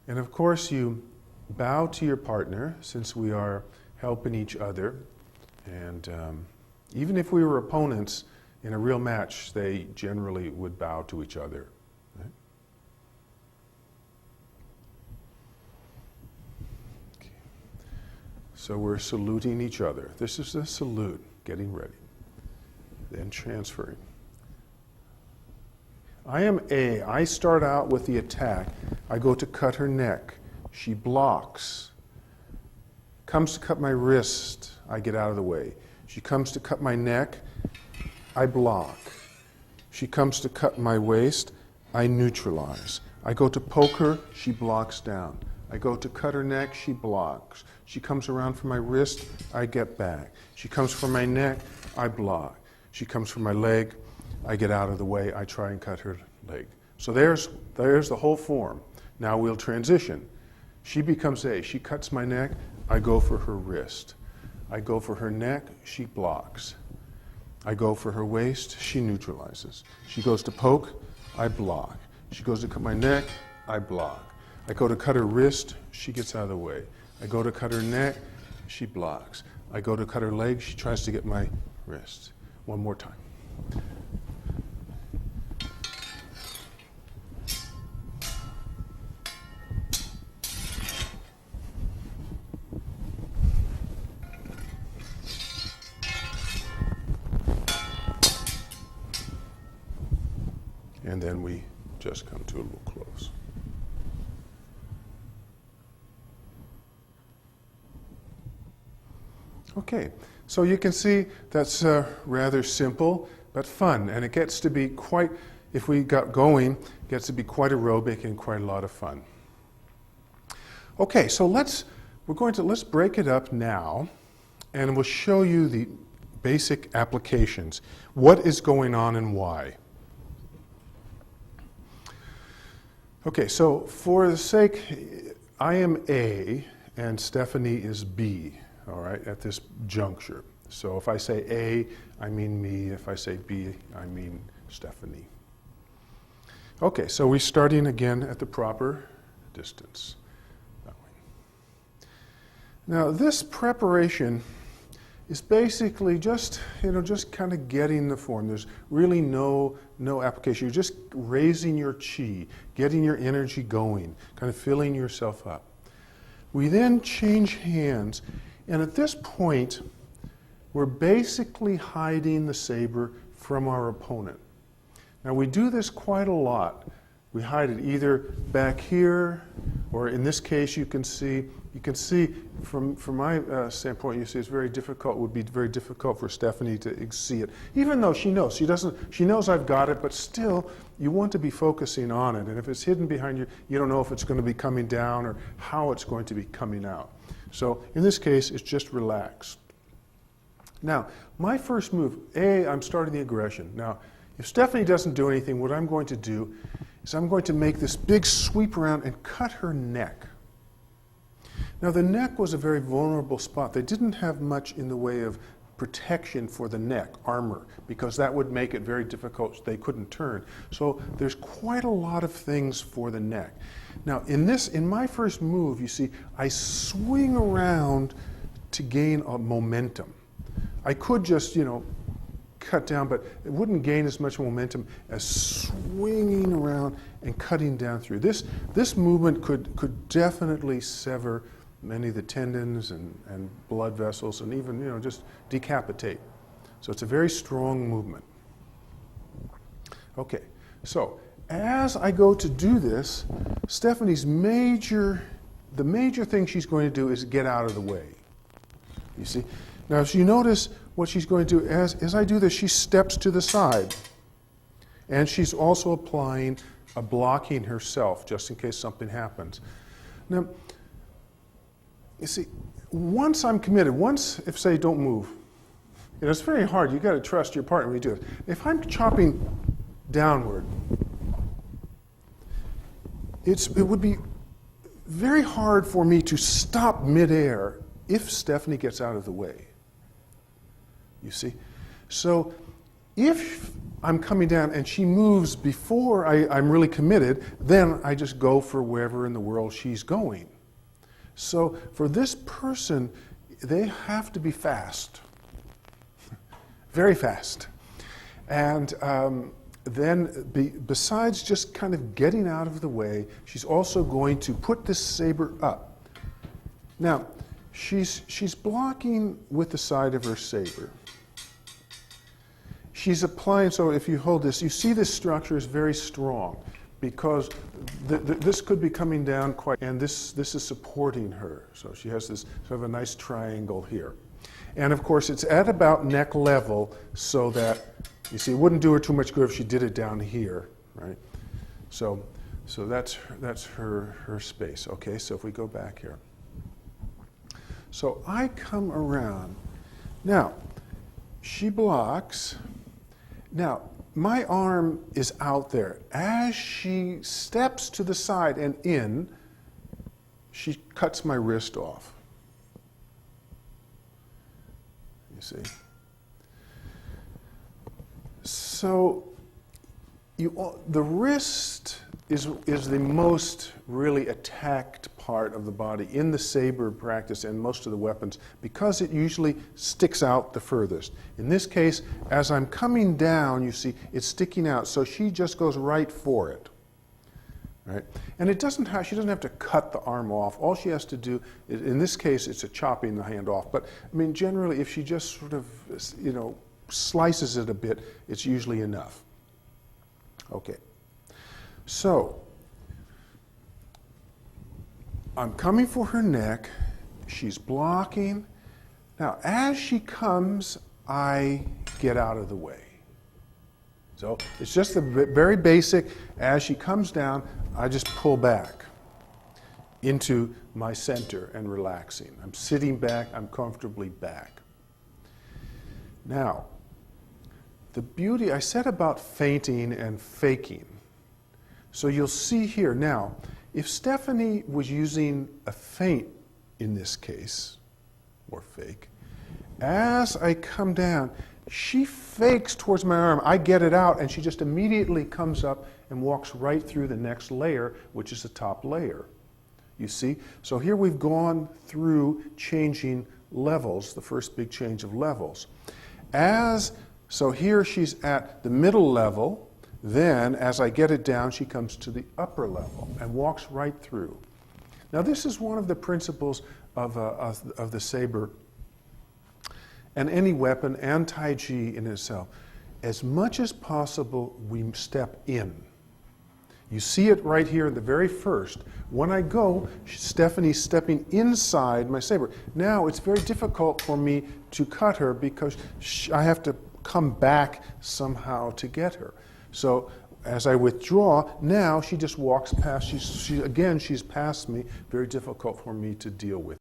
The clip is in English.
And of course, you bow to your partner since we are helping each other. And even if we were opponents in a real match, they generally would bow to each other. Right? Okay. So we're saluting each other. This is the salute, getting ready, then transferring. I am A. I start out with the attack. I go to cut her neck. She blocks. Comes to cut my wrist. I get out of the way. She comes to cut my neck. I block. She comes to cut my waist. I neutralize. I go to poke her. She blocks down. I go to cut her neck. She blocks. She comes around for my wrist. I get back. She comes for my neck. I block. She comes for my leg. I get out of the way, I try and cut her leg. So there's the whole form. Now we'll transition. She becomes A. She cuts my neck, I go for her wrist. I go for her neck, she blocks. I go for her waist, she neutralizes. She goes to poke, I block. She goes to cut my neck, I block. I go to cut her wrist, she gets out of the way. I go to cut her neck, she blocks. I go to cut her leg, she tries to get my wrist. One more time. And then we just come to a little close. Okay, so you can see that's rather simple but fun, and it gets to be quite, if we got going, it gets to be quite aerobic and quite a lot of fun. Okay, so let's break it up now, and we'll show you the basic applications. What is going on and why? Okay, so for the sake, I am A and Stephanie is B, all right, at this juncture. So if I say A, I mean me. If I say B, I mean Stephanie. Okay, so we're starting again at the proper distance. That way. Now this preparation is basically just kind of getting the form. There's really no application. You're just raising your chi, getting your energy going, kind of filling yourself up. We then change hands, and at this point, we're basically hiding the saber from our opponent. Now we do this quite a lot. We hide it either back here, or in this case you can see from my standpoint, you see it's very difficult, would be very difficult for Stephanie to see it. Even though she knows, she knows I've got it, but still you want to be focusing on it. And if it's hidden behind you, you don't know if it's going to be coming down or how it's going to be coming out. So in this case, it's just relax. Now, my first move, I'm starting the aggression. Now, if Stephanie doesn't do anything, what I'm going to do is I'm going to make this big sweep around and cut her neck. Now, the neck was a very vulnerable spot. They didn't have much in the way of protection for the neck, armor, because that would make it very difficult. They couldn't turn. So there's quite a lot of things for the neck. Now, in my first move, you see, I swing around to gain a momentum. I could just, cut down, but it wouldn't gain as much momentum as swinging around and cutting down through. This movement could definitely sever many of the tendons and blood vessels, and even just decapitate. So it's a very strong movement. Okay, so as I go to do this, Stephanie's the major thing she's going to do is get out of the way. You see? Now, if you notice what she's going to do, as I do this, she steps to the side. And she's also applying a blocking herself, just in case something happens. Now, you see, once I'm committed, if say, don't move, it's very hard. You've got to trust your partner when you do it. If I'm chopping downward, it would be very hard for me to stop midair if Stephanie gets out of the way. You see? So if I'm coming down and she moves before I'm really committed, then I just go for wherever in the world she's going. So for this person, they have to be fast, very fast. And then besides just kind of getting out of the way, she's also going to put this saber up. Now, she's blocking with the side of her saber. She's applying, so if you hold this, you see this structure is very strong because this could be coming down quite, and this is supporting her. So she has this sort of a nice triangle here. And of course, it's at about neck level so that, you see, it wouldn't do her too much good if she did it down here, right? So that's her space. Okay, so if we go back here. So I come around. Now, she blocks. Now, my arm is out there. As she steps to the side and in, she cuts my wrist off. You see? So the wrist is the most really attacked part of the body in the saber practice and most of the weapons because it usually sticks out the furthest. In this case, as I'm coming down, you see, it's sticking out, so she just goes right for it. Right? And she doesn't have to cut the arm off. All she has to do, in this case, it's a chopping the hand off. But I mean, generally, if she just sort of, slices it a bit, it's usually enough. Okay. So, I'm coming for her neck. She's blocking. Now, as she comes, I get out of the way. So, it's just the very basic, as she comes down, I just pull back into my center and relaxing. I'm sitting back, I'm comfortably back. Now, the beauty, I said about feinting and faking. So you'll see here, now, if Stephanie was using a feint in this case, or fake, as I come down, she fakes towards my arm. I get it out, and she just immediately comes up and walks right through the next layer, which is the top layer. You see? So here we've gone through changing levels, the first big change of levels. So here she's at the middle level. Then, as I get it down, she comes to the upper level and walks right through. Now, this is one of the principles of the saber and any weapon and Tai Chi in itself. As much as possible, we step in. You see it right here at the very first. When I go, Stephanie's stepping inside my saber. Now, it's very difficult for me to cut her because I have to come back somehow to get her. So as I withdraw, now she just walks past. She's past me. Very difficult for me to deal with.